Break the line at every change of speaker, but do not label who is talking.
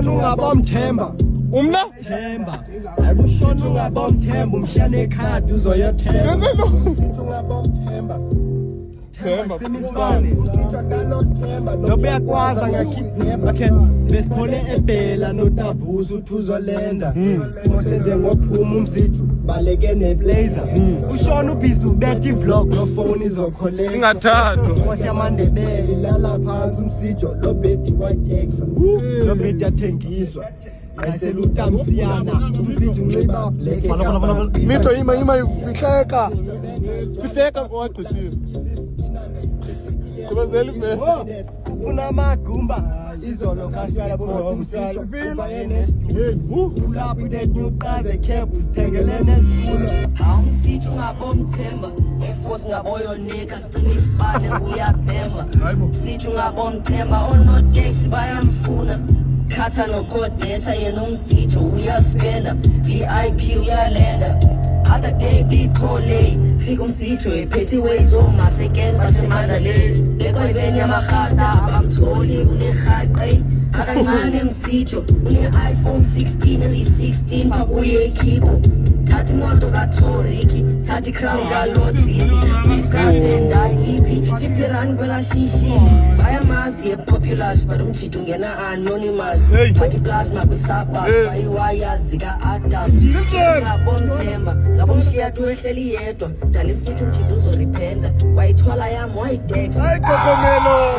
Akushona ungabomthemba
umna
themba akushona ungabomthemba umshiyane ekhadi uzoyothenga ungabomthemba
Themba
nobe yakwaza ngakidnap okay besiphole ebhela notavuza uthi uzolenda simose njengophuma umzithu baleke neblazer ushona ubhizi ubetha ivlog no phone izokholeka
ingathathu
Nkosi yamandebele ilala phansi umsijo lo beti whitexa lo beti yathengiswa ayiseluta msiyana umsijo unxiba leke
Mito ima ihleka fihleka kwaqishiwe kubazeli vese
ufuna amagumba izolo khashwala bomsalo uvayene pull up with that new cars a cap usithengelene esikulo
awumsithi ungabomthemba eforce ngaboyo nika still isibane uyabhema sithi ungabomthemba onoteksi bayamfuna khatha nokodetha yena umsitho uyaspenda VIP uyalenda other day biphole fika umsitho ephethiwe izomasekeni basemandaleni lekweveni yamahata abamtholi unehaqe akancane msitho une-iPhone 16 eziyi-16 pakuye ekhipho thatha imoto katoriki thatha ikrown kalotsisi wifkasenda iphi 50 rand kwelashishini bayamazi yepopulous but umjito ungena anonymous faki plasma kwisabha bayiwaya zika-adams ngabomthemba ngabomshiya tu ehleli yedwa dala isithi umjito uzoripenda kwayithwala yam wayitex
hayi kokomelo